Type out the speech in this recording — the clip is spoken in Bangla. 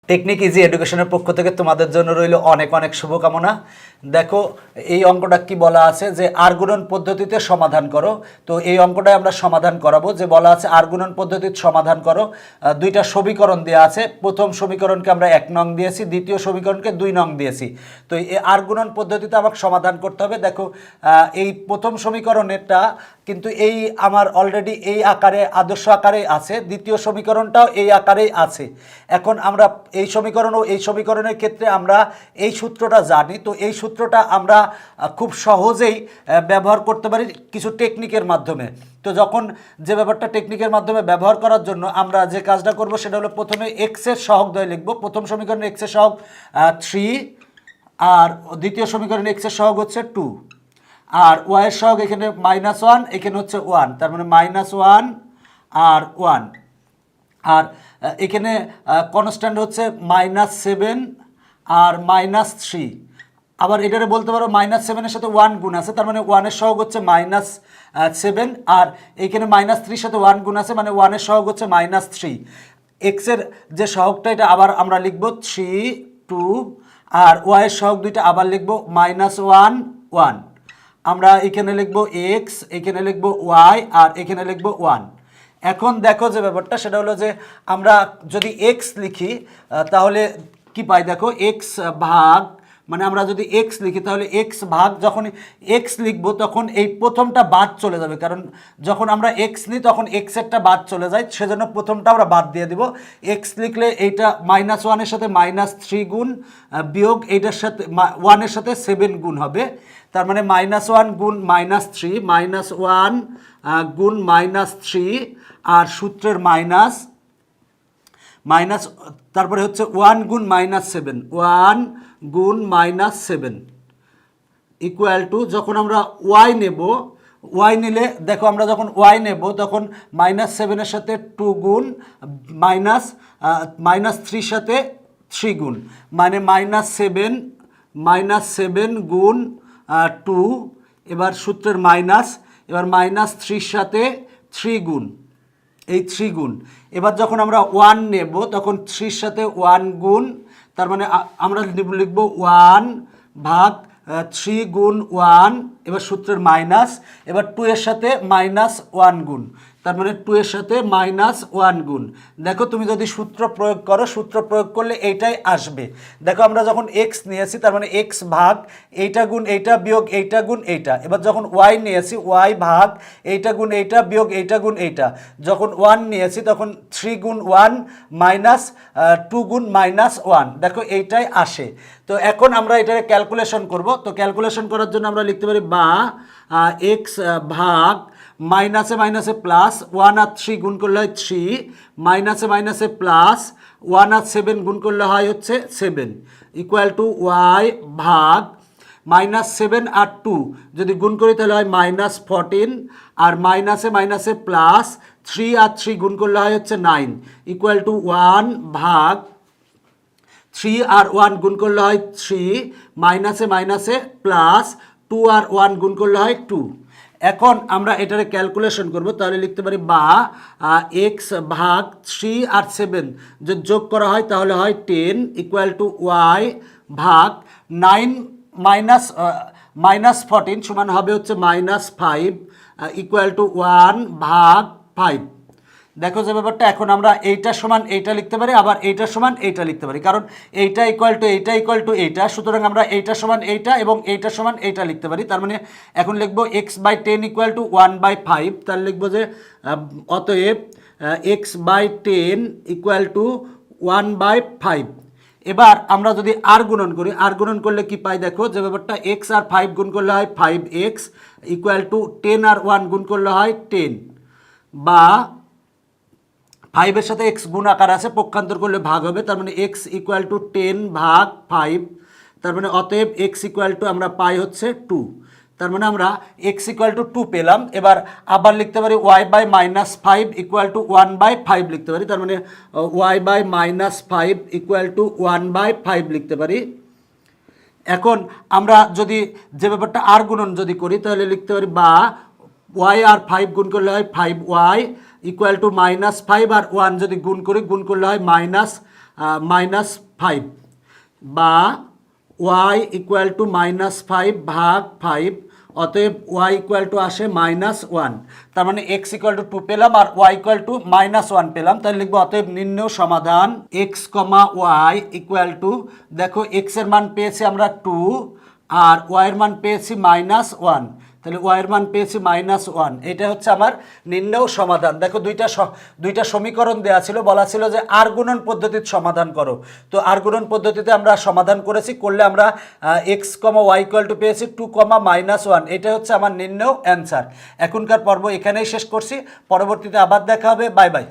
টেকনিক ইজি এডুকেশনের পক্ষ থেকে তোমাদের জন্য রইল অনেক অনেক শুভকামনা। দেখো এই অঙ্কটা কি বলা আছে যে আর গুণন পদ্ধতিতে সমাধান করো। তো এই অঙ্কটাই আমরা সমাধান করাবো। যে বলা আছে আর গুণন পদ্ধতিতে সমাধান করো, দুইটা সমীকরণ দেওয়া আছে। প্রথম সমীকরণকে আমরা 1 নং দিয়েছি, দ্বিতীয় সমীকরণকে 2 নং দিয়েছি। তো এই আর গুণন পদ্ধতিতে আমাকে সমাধান করতে হবে। দেখো এই প্রথম সমীকরণেরটা কিন্তু এই আমার অলরেডি এই আকারে আদর্শ আকারেই আছে, দ্বিতীয় সমীকরণটাও এই আকারেই আছে। এখন আমরা এই সমীকরণ ও এই সমীকরণের ক্ষেত্রে আমরা এই সূত্রটা জানি। তো এই সূত্রটা আমরা খুব সহজেই ব্যবহার করতে পারি কিছু টেকনিকের মাধ্যমে। তো যখন যে ব্যাপারটা টেকনিকের মাধ্যমে ব্যবহার করার জন্য আমরা যে কাজটা করব সেটা হলো প্রথমে এক্সের সহগদ্বয় লিখব। প্রথম সমীকরণে এক্সের সহগ 3 আর দ্বিতীয় সমীকরণে এক্সের সহগ হচ্ছে 2 আর ওয়াইয়ের সহগ এখানে -1, এখানে হচ্ছে 1, তার মানে -1 আর 1। আর এখানে কনস্ট্যান্ট হচ্ছে -7 আর -3। আবার এটারে বলতে পারো -7-এর সাথে 1 গুণ আছে, তার মানে 1-এর সহগ হচ্ছে -7 আর এইখানে -3-র সাথে 1 গুণ আছে, মানে 1-এর সহগ হচ্ছে -3। এক্সের যে সহগটা এটা আবার আমরা লিখব 3 2 আর ওয়াইয়ের সহগ দুইটা আবার লিখব -1 1। আমরা এখানে লিখব এক্স, এখানে লিখব ওয়াই আর এখানে লিখব 1। এখন দেখো যে ব্যাপারটা সেটা হলো যে আমরা যদি এক্স লিখি তাহলে কি পাই দেখো, এক্স ভাগ, মানে আমরা যদি এক্স লিখি তাহলে এক্স ভাগ, যখন এক্স লিখবো তখন এই প্রথমটা বাদ চলে যাবে, কারণ যখন আমরা এক্স নিই তখন এক্সেরটা বাদ চলে যায়, সেজন্য প্রথমটা আমরা বাদ দিয়ে দিব। এক্স লিখলে এইটা -1-এর সাথে -3 গুণ বিয়োগ এইটার সাথে 1-এর সাথে 7 গুণ হবে, তার মানে -1 গুণ -3 -1 গুণ -3 আর সূত্রের মাইনাস তারপরে হচ্ছে 1 গুণ -7 1 গুণ -7 ইকুয়াল টু, যখন আমরা ওয়াই নেব, ওয়াই নিলে দেখো আমরা যখন ওয়াই নেব তখন -7-এর সাথে 2 গুণ -3-র সাথে 3 গুণ, মানে -7 গুণ 2, এবার সূত্রের মাইনাস, এবার -3-র সাথে 3 গুণ, এই 3 গুণ। এবার যখন আমরা 1 নেব তখন 3-র সাথে 1 গুণ, তার মানে আমরা লিখব 1 ভাগ 3 গুণ 1, এবার সূত্রের মাইনাস, এবার 2 এর সাথে -1 গুণ, তার মানে 2 এর সাথে -1 গুণ। দেখো তুমি যদি সূত্র প্রয়োগ করো, সূত্র প্রয়োগ করলে এইটাই আসবে। দেখো আমরা যখন এক্স নিয়েছি তার মানে এক্স ভাগ এইটা গুণ এইটা বিয়োগ এইটা গুণ এইটা। এবার যখন ওয়াই নিয়েছি, ওয়াই ভাগ এইটা গুণ এইটা বিয়োগ এইটা গুণ এইটা। যখন 1 নিয়েছি তখন 3 গুণ 1 -2 গুণ -1। দেখো এইটাই আসে। তো এখন আমরা এটাকে ক্যালকুলেশন করব। তো ক্যালকুলেশন করার জন্য আমরা লিখতে পারি বা এক্স ভাগ মাইনাসে মাইনাসে প্লাস 1 আর 3 গুণ করলে হয় 3, মাইনাসে মাইনাসে প্লাস 1 আর 7 গুণ করলে হয় হচ্ছে 7 ইকুয়াল টু ওয়াই ভাগ -7 আর 2 যদি গুণ করি তাহলে হয় -14 আর মাইনাসে মাইনাসে প্লাস 3 আর 3 গুণ করলে হয় হচ্ছে 9 ইকুয়াল টু 1 ভাগ 3 আর 1 গুণ করলে হয় 3, মাইনাসে মাইনাসে প্লাস 2 আর 1 গুণ করলে হয় 2। এখন আমরা এটারে ক্যালকুলেশন করব, তাহলে লিখতে পারি বা এক্স ভাগ 3 আর 7 যদি যোগ করা হয় তাহলে হয় 10 ইকুয়াল টু ওয়াই ভাগ 9 -14 সমান হবে হচ্ছে -5 ইকুয়াল টু 1 ভাগ 5। দেখো যে ব্যাপারটা, এখন আমরা এইটা সমান এইটা লিখতে পারি, আবার এইটা সমান এইটা লিখতে পারি, কারণ এইটা ইকুয়াল টু এইটা ইকুয়াল টু এইটা, সুতরাং আমরা এইটা সমান এইটা এবং এইটা সমান এইটা লিখতে পারি। তার মানে এখন লিখবো x/10 ইকুয়াল টু 1/5, তাহলে লিখবো যে অতএব x/10 ইকুয়াল টু 1/5। এবার আমরা যদি আর গুণন করি, আর গুণন করলে কি পাই দেখো যে ব্যাপারটা, x আর 5 গুণ করলে হয় 5x ইকুয়াল টু 10 আর 1 গুণ করলে হয় 10, বা 5-এর সাথে x গুণ আকার আছে, পক্ষান্তর করলে ভাগ হবে, তার মানে x ইকুয়াল টু 10 ভাগ 5, তার মানে অতএব x ইকুয়াল টু আমরা পাই হচ্ছে 2, তার মানে আমরা x ইকুয়াল টু 2 পেলাম। এবার আবার লিখতে পারি y/-5 ইকুয়াল টু 1/5 লিখতে পারি, তার মানে y/-5 ইকুয়াল টু 1/5 লিখতে পারি। এখন আমরা যদি যে ব্যাপারটা আর গুণন যদি করি তাহলে লিখতে পারি বা y আর 5 গুণ করলে হয় 5y ইকুয়াল টু -5 আর 1 যদি গুণ করি, গুণ করলে হয় -5 বা y = -5 ভাগ 5, অতএব y = আসে -1। তার মানে x = 2 পেলাম আর y = -1 পেলাম, তাহলে লিখবো অতএব নির্ণেয় সমাধান x, y = দেখো x এর মান পেয়েছি আমরা 2 আর y এর মান পেয়েছি -1, তাহলে y এর মান পেয়েছি -1। এটা হচ্ছে আমার নির্ণেয় সমাধান। দেখো দুইটা সমীকরণ দেওয়া ছিল, বলা ছিল যে আর গুণন পদ্ধতিতে সমাধান করো। তো আর গুণন পদ্ধতিতে আমরা সমাধান করেছি, করলে আমরা x, y = পেয়েছি 2, -1। এটা হচ্ছে আমার নির্ণেয় অ্যান্সার। এখনকার পর্ব এখানেই শেষ করছি, পরবর্তীতে আবার দেখা হবে। Bye bye.